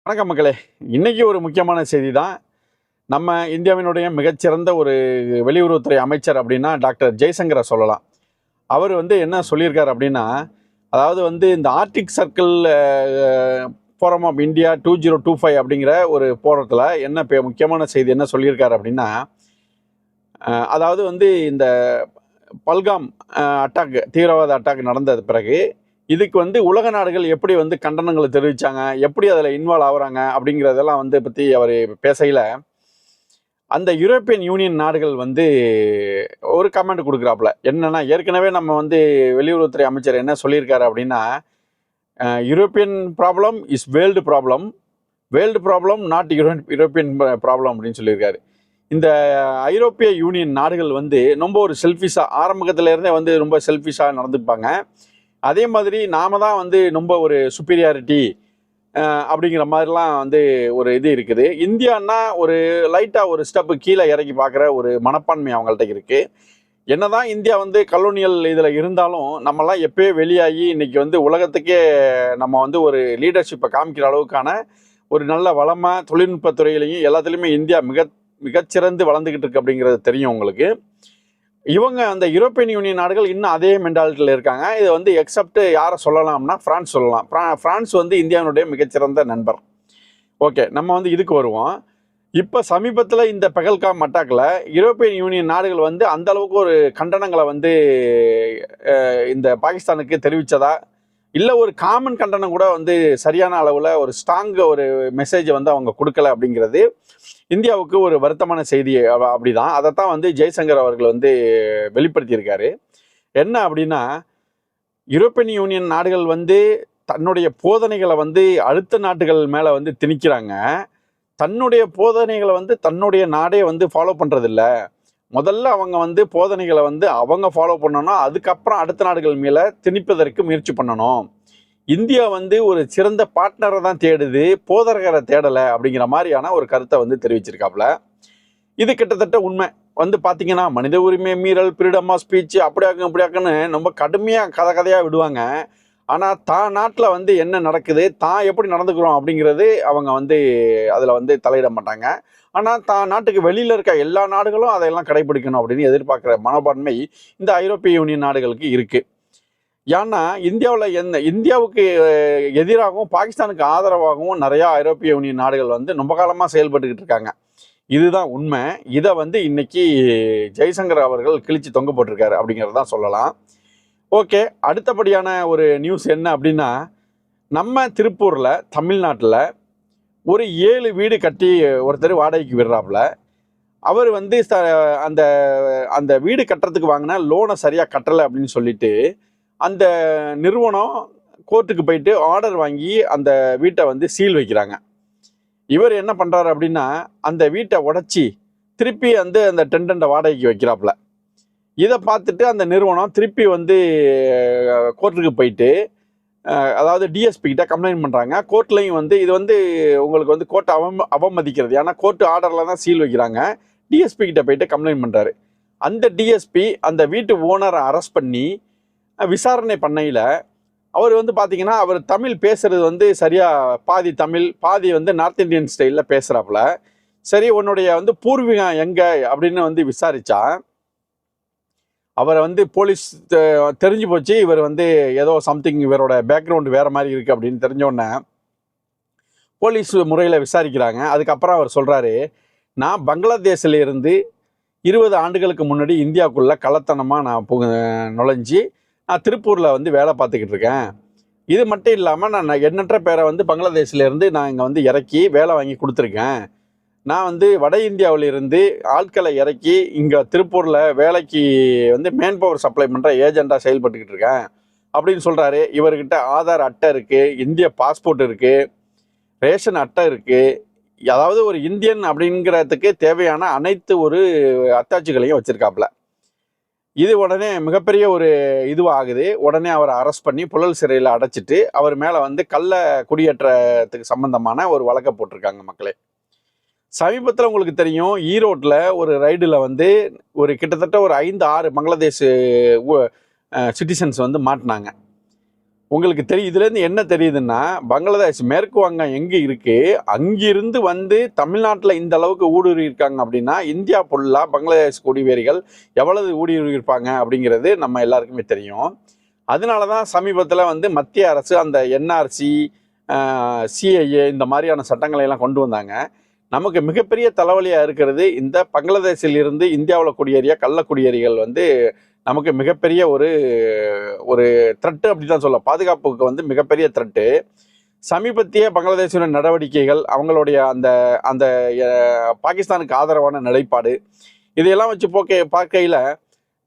வணக்கம் மக்களே. இன்னைக்கு ஒரு முக்கியமான செய்தி தான். நம்ம இந்தியாவினுடைய மிகச்சிறந்த ஒரு வெளியுறவுத்துறை அமைச்சர் அப்படின்னா டாக்டர் ஜெய்சங்கரை சொல்லலாம். அவர் என்ன சொல்லியிருக்காரு அப்படின்னா, அதாவது இந்த Arctic circle forum of India 2025 அப்படிங்கிற ஒரு போராட்டத்தில் முக்கியமான செய்தி என்ன சொல்லியிருக்காரு அப்படின்னா, அதாவது இந்த பல்காம் அட்டாக், தீவிரவாத அட்டாக் நடந்தது பிறகு இதுக்கு உலக நாடுகள் எப்படி கண்டனங்களை தெரிவித்தாங்க, எப்படி அதில் இன்வால்வ் ஆகுறாங்க அப்படிங்கிறதெல்லாம் பற்றி அவர் பேசையில், அந்த யூரோப்பியன் யூனியன் நாடுகள் ஒரு கமெண்ட் கொடுக்குறாப்புல. என்னென்னா, ஏற்கனவே நம்ம வெளியுறவுத்துறை அமைச்சர் என்ன சொல்லியிருக்காரு அப்படின்னா, European problem is world problem not European problem அப்படின்னு சொல்லியிருக்காரு. இந்த ஐரோப்பிய யூனியன் நாடுகள் ரொம்ப ஒரு செல்ஃபிஷாக, ஆரம்பத்திலேருந்தே ரொம்ப செல்ஃபிஷாக நடந்துப்பாங்க. அதே மாதிரி நாம தான் ரொம்ப ஒரு சுப்பீரியாரிட்டி அப்படிங்கிற மாதிரிலாம் ஒரு இது இருக்குது. இந்தியான்னா ஒரு லைட்டாக ஒரு ஸ்டெப்பு கீழே இறக்கி பார்க்குற ஒரு மனப்பான்மை அவங்கள்ட்ட இருக்குது. என்னதான் இந்தியா கலோனியல் இதில் இருந்தாலும் நம்மலாம் எப்போயே வெளியாகி இன்னைக்கு உலகத்துக்கே நம்ம ஒரு லீடர்ஷிப்பை காமிக்கிற அளவுக்கான ஒரு நல்ல வளமாக தொழில்நுட்பத்துறையிலையும் எல்லாத்துலேயுமே இந்தியா மிகச்சிறந்து வளர்ந்துக்கிட்டு இருக்கு அப்படிங்கிறது தெரியும் உங்களுக்கு. இவங்க அந்த யூரோப்பியன் யூனியன் நாடுகள் இன்னும் அதே மென்டாலிட்டியில் இருக்காங்க. இது எக்ஸப்ட் யாரை சொல்லலாம்னா பிரான்ஸ் சொல்லலாம். பிரான்ஸ் இந்தியாவினுடைய மிகச்சிறந்த நண்பர். ஓகே, நம்ம இதுக்கு வருவோம். இப்போ சமீபத்தில் இந்த பெஹல்காம் அட்டாக்ல யூரோப்பியன் யூனியன் நாடுகள் அந்த அளவுக்கு ஒரு கண்டனங்களை இந்த பாகிஸ்தானுக்கு தெரிவித்ததா, இல்லை ஒரு காமன் கண்டனம் கூட சரியான அளவில் ஒரு ஸ்ட்ராங் ஒரு மெசேஜை அவங்க கொடுக்கல அப்படிங்கிறது இந்தியாவுக்கு ஒரு வருத்தமான செய்தி. அப்படிதான் அதைத்தான் ஜெய்சங்கர் அவர்கள் வெளிப்படுத்தியிருக்காரு. என்ன அப்படின்னா, யூரோப்பியன் யூனியன் நாடுகள் தன்னுடைய போதனைகளை அடுத்த நாட்டுகள் மேலே திணிக்கிறாங்க. தன்னுடைய போதனைகளை தன்னுடைய நாடே ஃபாலோ பண்ணுறதில்ல. முதல்ல அவங்க போதனைகளை அவங்க ஃபாலோ பண்ணணும், அதுக்கப்புறம் அடுத்த நாடுகள் மேலே திணிப்பதற்கு முயற்சி பண்ணணும். இந்தியா ஒரு சிறந்த பார்ட்னரை தான் தேடுது, போதகரை தேடலை அப்படிங்கிற மாதிரியான ஒரு கருத்தை தெரிவிச்சிருக்காப்புல. இது கிட்டத்தட்ட உண்மை. பார்த்தீங்கன்னா, மனித உரிமை மீறல், ஃப்ரீடம் ஆஃப் ஸ்பீச், அப்படியாக்குன்னு ரொம்ப கடுமையாக கதையாக விடுவாங்க. ஆனால் தான் நாட்டில் என்ன நடக்குது, தான் எப்படி நடந்துக்கிறோம் அப்படிங்கிறது அவங்க அதில் தலையிட மாட்டாங்க. ஆனால் தான் நாட்டுக்கு வெளியில் இருக்க எல்லா நாடுகளும் அதையெல்லாம் கடைபிடிக்கணும் அப்படின்னு எதிர்பார்க்குற மனப்பான்மை இந்த ஐரோப்பிய யூனியன் நாடுகளுக்கு இருக்குது. ஏன்னா இந்தியாவுக்கு எதிராகவும் பாகிஸ்தானுக்கு ஆதரவாகவும் நிறையா ஐரோப்பிய யூனியன் நாடுகள் ரொம்ப காலமாக செயல்பட்டுக்கிட்டு இருக்காங்க. இதுதான் உண்மை. இதை இன்னைக்கு ஜெய்சங்கர் அவர்கள் கிழிச்சு தொங்க போட்டிருக்காரு அப்படிங்கிறது தான் சொல்லலாம். ஓகே, அடுத்தபடியான ஒரு நியூஸ் என்ன அப்படின்னா, நம்ம திருப்பூரில் தமிழ்நாட்டில் ஒரு 7 வீடு கட்டி ஒருத்தர் வாடகைக்கு விடுறாப்புல. அவர் அந்த அந்த வீடு கட்டுறதுக்கு வாங்கின லோனை சரியாக கட்டலை அப்படின்னு சொல்லிட்டு அந்த நிறுவனம் கோர்ட்டுக்கு போயிட்டு ஆர்டர் வாங்கி அந்த வீட்டை சீல் வைக்கிறாங்க. இவர் என்ன பண்ணுறாரு அப்படின்னா, அந்த வீட்டை உடச்சி திருப்பி அந்த டெண்டண்ட்டை வாடகைக்கு வைக்கிறாப்புல. இதை பார்த்துட்டு அந்த நிறுவனம் திருப்பி கோர்ட்டுக்கு போயிட்டு, அதாவது டிஎஸ்பி கிட்ட கம்ப்ளைண்ட் பண்ணுறாங்க. கோர்ட்லையும் இது உங்களுக்கு கோர்ட்டை அவமதிக்கிறது. ஏன்னா கோர்ட்டு ஆர்டரில் தான் சீல் வைக்கிறாங்க. டிஎஸ்பி கிட்ட போயிட்டு கம்ப்ளைண்ட் பண்ணுறாரு. அந்த டிஎஸ்பி அந்த வீட்டு ஓனரை அரெஸ்ட் பண்ணி விசாரணை பண்ணையில் அவர் பார்த்தீங்கன்னா, அவர் தமிழ் பேசுறது சரியாக பாதி தமிழ் பாதி நார்த் இந்தியன் ஸ்டைலில் பேசுகிறாப்புல. சரி, உன்னுடைய பூர்வீகம் எங்கே அப்படின்னு விசாரித்தா அவரை போலீஸ் தெரிஞ்சு போச்சு. இவர் ஏதோ சம்திங், இவரோட பேக்ரவுண்டு வேறு மாதிரி இருக்குது அப்படின்னு தெரிஞ்சோடனே போலீஸ் முறையில் விசாரிக்கிறாங்க. அதுக்கப்புறம் அவர் சொல்கிறாரு, நான் பங்களாதேஷில் இருந்து 20 ஆண்டுகளுக்கு முன்னாடி இந்தியாவுக்குள்ளே கள்ளத்தனமாக நான் நுழைஞ்சி நான் திருப்பூரில் வேலை பார்த்துக்கிட்டு இருக்கேன். இது மட்டும் இல்லாமல் நான் எண்ணற்ற பேரை பங்களாதேஷ்லேருந்து நான் இங்கே இறக்கி வேலை வாங்கி கொடுத்துருக்கேன். நான் வட இந்தியாவிலிருந்து ஆட்களை இறக்கி இங்கே திருப்பூரில் வேலைக்கு மேன் பவர் சப்ளை பண்ணுற ஏஜெண்டாக செயல்பட்டுக்கிட்டு இருக்கேன் அப்படின்னு சொல்கிறாரு. இவர்கிட்ட ஆதார் அட்டை இருக்குது, இந்திய பாஸ்போர்ட் இருக்குது, ரேஷன் அட்டை இருக்குது. அதாவது ஒரு இந்தியன் அப்படிங்கிறதுக்கு தேவையான அனைத்து ஒரு அத்தாட்சிகளையும் வச்சுருக்காப்புல. இது உடனே மிகப்பெரிய ஒரு இதுவாகுது. உடனே அவரை அரெஸ்ட் பண்ணி புழல் சிறையில் அடைச்சிட்டு அவர் மேலே கள்ள குடியேற்றத்துக்கு சம்பந்தமான ஒரு வழக்கை போட்டிருக்காங்க மக்களே. சமீபத்தில் உங்களுக்கு தெரியும், ஈரோட்டில் ஒரு ரைடில் ஒரு கிட்டத்தட்ட ஒரு 5-6 பங்களாதேஷ் சிட்டிசன்ஸ் மாட்டினாங்க. உங்களுக்கு தெரியும், இதுலேருந்து என்ன தெரியுதுன்னா, பங்களாதேஷ் மேற்கு வங்கம் எங்கே இருக்குது, அங்கிருந்து வந்து தமிழ்நாட்டில் இந்த அளவுக்கு ஊடுருவி இருக்காங்க அப்படின்னா, இந்தியா ஃபுல்லாக பங்களாதேஷ் குடிவேரிகள் எவ்வளவு ஊடுருவி இருப்பாங்க அப்படிங்கிறது நம்ம எல்லாருக்குமே தெரியும். அதனால தான் சமீபத்தில் வந்து மத்திய அரசு அந்த என்ஆர்சி, சிஐஏ இந்த மாதிரியான சட்டங்களை எல்லாம் கொண்டு வந்தாங்க. நமக்கு மிகப்பெரிய தலைவலியாக இருக்கிறது இந்த பங்களாதேஷில் இருந்து இந்தியாவில் குடியேறிய கள்ளக்குடியேறிகள் வந்து நமக்கு மிகப்பெரிய ஒரு ஒரு த்ரெட்டு அப்படி தான் சொல்லலாம். பாதுகாப்புக்கு வந்து மிகப்பெரிய த்ரெட்டு. சமீபத்திய பங்களாதேஷோட நடவடிக்கைகள், அவங்களுடைய அந்த அந்த பாகிஸ்தானுக்கு ஆதரவான நிலைப்பாடு, இதையெல்லாம் வச்சு பார்க்கையில்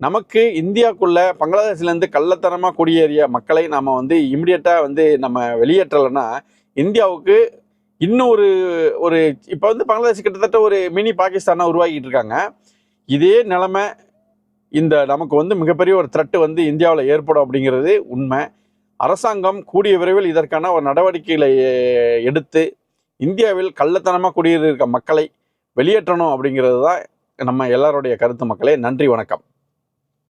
நமக்கு இந்தியாவுக்குள்ள பங்களாதேஷ்லேருந்து கள்ளத்தனமாக குடியேறிய மக்களை நாம் வந்து இமிடியேட்டாக வந்து நம்ம வெளியேற்றலைன்னா இந்தியாவுக்கு இன்னும் ஒரு இப்போ வந்து பங்களாதேஷ் கிட்டத்தட்ட ஒரு மினி பாகிஸ்தானாக உருவாக்கிட்டு இருக்காங்க. இதே நிலைமை இந்த நமக்கு வந்து மிகப்பெரிய ஒரு த்ரெட்டு வந்து இந்தியாவில் ஏற்படும் அப்படிங்கிறது உண்மை. அரசாங்கம் கூடிய விரைவில் இதற்கான ஒரு நடவடிக்கைகளை எடுத்து இந்தியாவில் கள்ளத்தனமாக குடியேறியிருக்க மக்களை வெளியேற்றணும் அப்படிங்கிறது தான் நம்ம எல்லாருடைய கருத்து மக்களே. நன்றி, வணக்கம்.